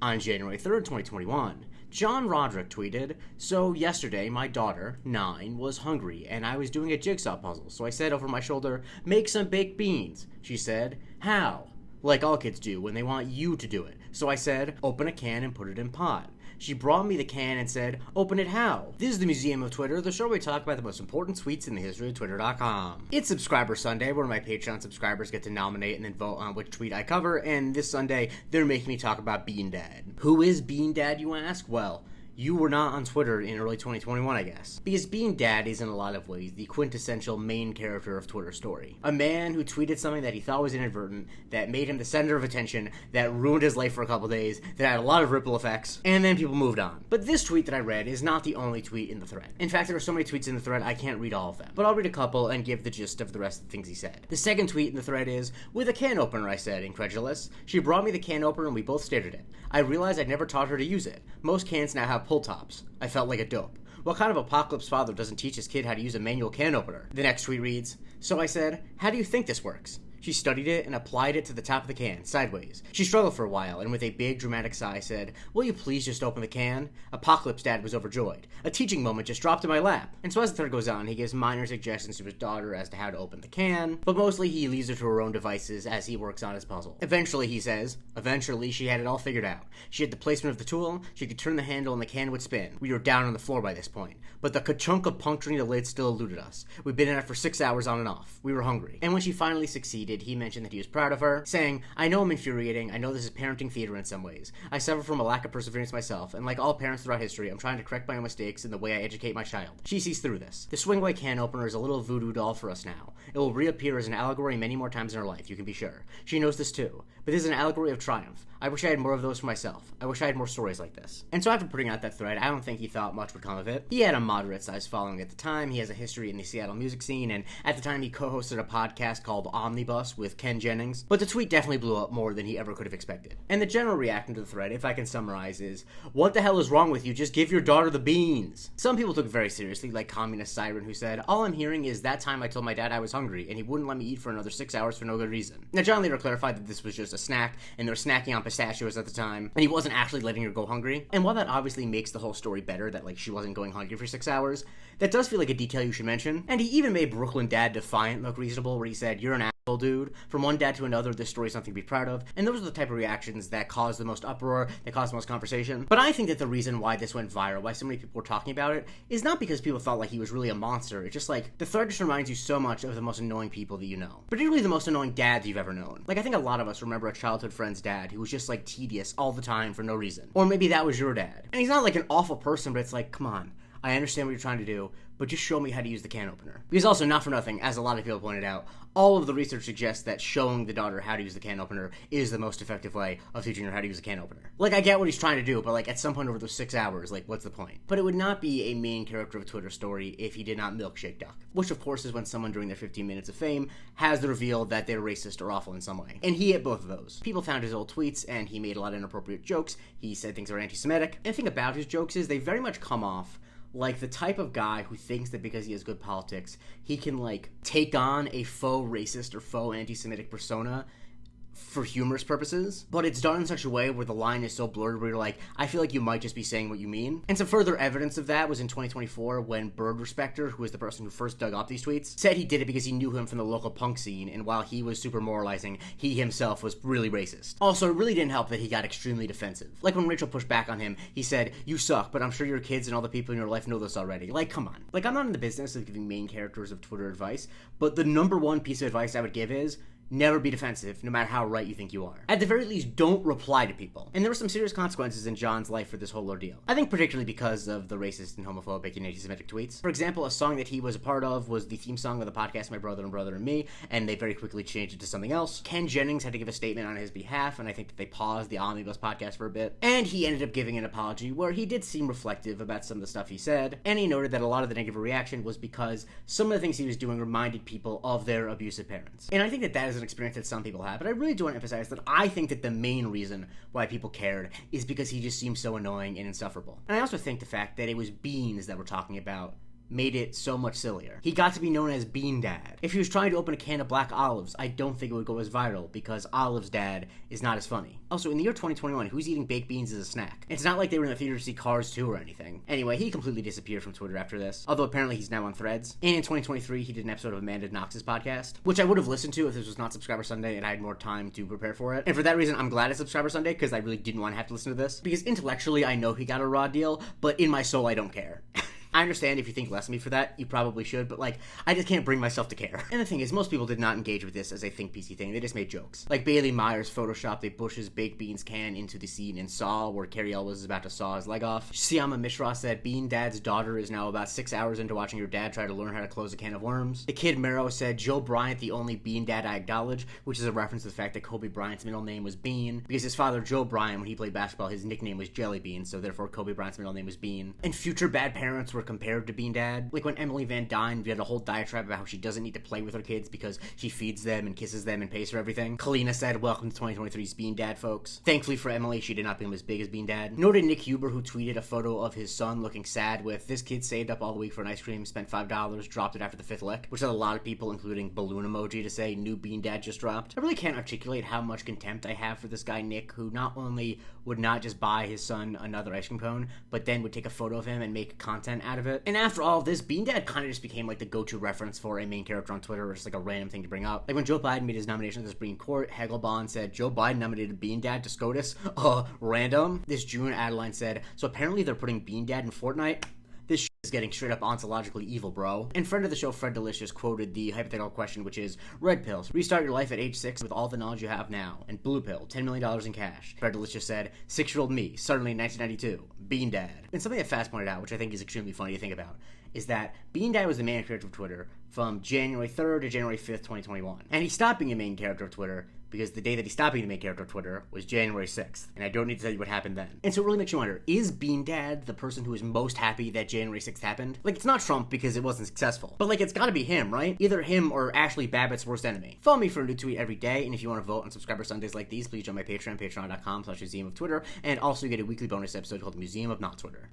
On January 3rd, 2021, John Roderick tweeted, "So yesterday, my daughter, 9, was hungry and I was doing a jigsaw puzzle, so I said over my shoulder, 'Make some baked beans.' She said, 'How?' Like all kids do when they want you to do it. So I said, 'Open a can and put it in pot.' She brought me the can and said, 'Open it how?' This is the Museum of Twitter, the show where we talk about the most important tweets in the history of Twitter.com. It's Subscriber Sunday, where my Patreon subscribers get to nominate and then vote on which tweet I cover, and this Sunday, they're making me talk about Bean Dad. Who is Bean Dad, you ask? Well, you were not on Twitter in early 2021, I guess. Because Bean Dad is in a lot of ways the quintessential main character of Twitter's story. A man who tweeted something that he thought was inadvertent, that made him the center of attention, that ruined his life for a couple days, that had a lot of ripple effects, and then people moved on. But this tweet that I read is not the only tweet in the thread. In fact, there are so many tweets in the thread I can't read all of them. But I'll read a couple and give the gist of the rest of the things he said. The second tweet in the thread is, "With a can opener," I said, incredulous. "She brought me the can opener and we both stared at it. I realized I'd never taught her to use it. Most cans now have pull tops. I felt like a dope. What kind of apocalypse father doesn't teach his kid how to use a manual can opener?" The next tweet reads, "So I said, 'How do you think this works?' She studied it and applied it to the top of the can, sideways. She struggled for a while and with a big dramatic sigh said, 'Will you please just open the can?' Apocalypse Dad was overjoyed. A teaching moment just dropped in my lap." And so as the thread goes on, he gives minor suggestions to his daughter as to how to open the can, but mostly he leaves her to her own devices as he works on his puzzle. Eventually, he says, she had it all figured out. She had the placement of the tool, she could turn the handle and the can would spin. We were down on the floor by this point, but the ka-chunk of puncturing the lid still eluded us. We'd been at it for 6 hours on and off. We were hungry. And when she finally succeeded, he mentioned that he was proud of her, saying, "I know I'm infuriating, I know this is parenting theater in some ways. I suffer from a lack of perseverance myself, and like all parents throughout history, I'm trying to correct my own mistakes in the way I educate my child." She sees through this. The Swingway can opener is a little voodoo doll for us now. It will reappear as an allegory many more times in her life, you can be sure. She knows this too. But this is an allegory of triumph. I wish I had more of those for myself. I wish I had more stories like this. And so after putting out that thread, I don't think he thought much would come of it. He had a moderate-sized following at the time. He has a history in the Seattle music scene, and at the time he co-hosted a podcast called Omnibus with Ken Jennings. But the tweet definitely blew up more than he ever could have expected. And the general reaction to the thread, if I can summarize, is, "What the hell is wrong with you? Just give your daughter the beans." Some people took it very seriously, like Communist Siren, who said, "All I'm hearing is that time I told my dad I was hungry, and he wouldn't let me eat for another 6 hours for no good reason." Now, John later clarified that this was just a snack, and they were snacking on pistachios at the time, and he wasn't actually letting her go hungry. And while that obviously makes the whole story better, that, she wasn't going hungry for 6 hours, that does feel like a detail you should mention. And he even made Brooklyn Dad Defiant look reasonable, where he said, "You're an asshole, dude. From one dad to another, this story's something to be proud of." And those are the type of reactions that cause the most uproar, that cause the most conversation. But I think that the reason why this went viral, why so many people were talking about it, is not because people thought he was really a monster. It's just the thread just reminds you so much of the most annoying people that you know. Particularly the most annoying dads you've ever known. I think a lot of us remember a childhood friend's dad who was just tedious all the time for no reason. Or maybe that was your dad. And he's not an awful person, but it's come on. I understand what you're trying to do, but just show me how to use the can opener. Because also, not for nothing, as a lot of people pointed out, all of the research suggests that showing the daughter how to use the can opener is the most effective way of teaching her how to use a can opener. I get what he's trying to do, but at some point over those 6 hours, what's the point? But it would not be a main character of Twitter's story if he did not milkshake duck. Which, of course, is when someone during their 15 minutes of fame has the reveal that they're racist or awful in some way. And he hit both of those. People found his old tweets, and he made a lot of inappropriate jokes. He said things that were anti-Semitic. And the thing about his jokes is they very much come off the type of guy who thinks that because he has good politics, he can, take on a faux racist or faux anti-Semitic persona for humorous purposes, but it's done in such a way where the line is so blurred where you're I feel like you might just be saying what you mean. And some further evidence of that was in 2024 when Bird Respecter, who was the person who first dug up these tweets, said he did it because he knew him from the local punk scene, and while he was super moralizing, he himself was really racist. Also, it really didn't help that he got extremely defensive. When Rachel pushed back on him, he said, "You suck, but I'm sure your kids and all the people in your life know this already." Come on. I'm not in the business of giving main characters of Twitter advice, but the number one piece of advice I would give is, never be defensive, no matter how right you think you are. At the very least, don't reply to people. And there were some serious consequences in John's life for this whole ordeal. I think particularly because of the racist and homophobic and anti-Semitic tweets. For example, a song that he was a part of was the theme song of the podcast My Brother and Me, and they very quickly changed it to something else. Ken Jennings had to give a statement on his behalf, and I think that they paused the Omnibus podcast for a bit. And he ended up giving an apology where he did seem reflective about some of the stuff he said, and he noted that a lot of the negative reaction was because some of the things he was doing reminded people of their abusive parents. And I think that that is an experience that some people have, but I really do want to emphasize that I think that the main reason why people cared is because he just seems so annoying and insufferable. And I also think the fact that it was beans that we're talking about made it so much sillier. He got to be known as Bean Dad. If he was trying to open a can of black olives, I don't think it would go as viral because Olive's dad is not as funny. Also, in the year 2021, who's eating baked beans as a snack? It's not like they were in the theater to see Cars 2 or anything. Anyway, he completely disappeared from Twitter after this, although apparently he's now on Threads. And in 2023, he did an episode of Amanda Knox's podcast, which I would have listened to if this was not Subscriber Sunday and I had more time to prepare for it. And for that reason, I'm glad it's Subscriber Sunday because I really didn't want to have to listen to this. Because intellectually, I know he got a raw deal, but in my soul, I don't care. I understand if you think less of me for that, you probably should, but I just can't bring myself to care. And the thing is, most people did not engage with this as a think PC thing, they just made jokes. Like Bailey Myers photoshopped a Bush's baked beans can into the scene in Saw, where Cary Elwes is about to saw his leg off. Siyama Mishra said, Bean Dad's daughter is now about 6 hours into watching her dad try to learn how to close a can of worms. The Kid Mero said, Joe Bryant, the only Bean Dad I acknowledge, which is a reference to the fact that Kobe Bryant's middle name was Bean, because his father, Joe Bryant, when he played basketball, his nickname was Jelly Bean, so therefore Kobe Bryant's middle name was Bean. And future bad parents were compared to Bean Dad. Like when Emily Van Dyne did a whole diatribe about how she doesn't need to play with her kids because she feeds them and kisses them and pays for everything. Kalina said, welcome to 2023's Bean Dad, folks. Thankfully for Emily, she did not become as big as Bean Dad. Nor did Nick Huber, who tweeted a photo of his son looking sad with, this kid saved up all the week for an ice cream, spent $5, dropped it after the 5th lick, which had a lot of people, including balloon emoji, to say, new Bean Dad just dropped. I really can't articulate how much contempt I have for this guy Nick, who not only would not just buy his son another ice cream cone, but then would take a photo of him and make content out of it. And after all of this, Bean Dad kind of just became like the go-to reference for a main character on Twitter, or just like a random thing to bring up. Like when Joe Biden made his nomination to the Supreme Court, Hegelbon said, Joe Biden nominated Bean Dad to SCOTUS. Random. This June, Adeline said, so apparently they're putting Bean Dad in Fortnite? This shit is getting straight up ontologically evil, bro. And friend of the show, Fred Delicious, quoted the hypothetical question, which is, red pills, restart your life at age 6 with all the knowledge you have now. And blue pill, $10 million in cash. Fred Delicious said, 6-year-old me, suddenly in 1992, Bean Dad. And something that Fast pointed out, which I think is extremely funny to think about, is that Bean Dad was the main character of Twitter from January 3rd to January 5th, 2021. And he stopped being a main character of Twitter because the day that he stopped being the main character of Twitter was January 6th. And I don't need to tell you what happened then. And so it really makes you wonder, is Bean Dad the person who is most happy that January 6th happened? Like, it's not Trump because it wasn't successful. But it's gotta be him, right? Either him or Ashley Babbitt's worst enemy. Follow me for a new tweet every day, and if you want to vote on Subscriber Sundays like these, please join my Patreon, patreon.com/museum of Twitter, and also you get a weekly bonus episode called Museum of Not Twitter.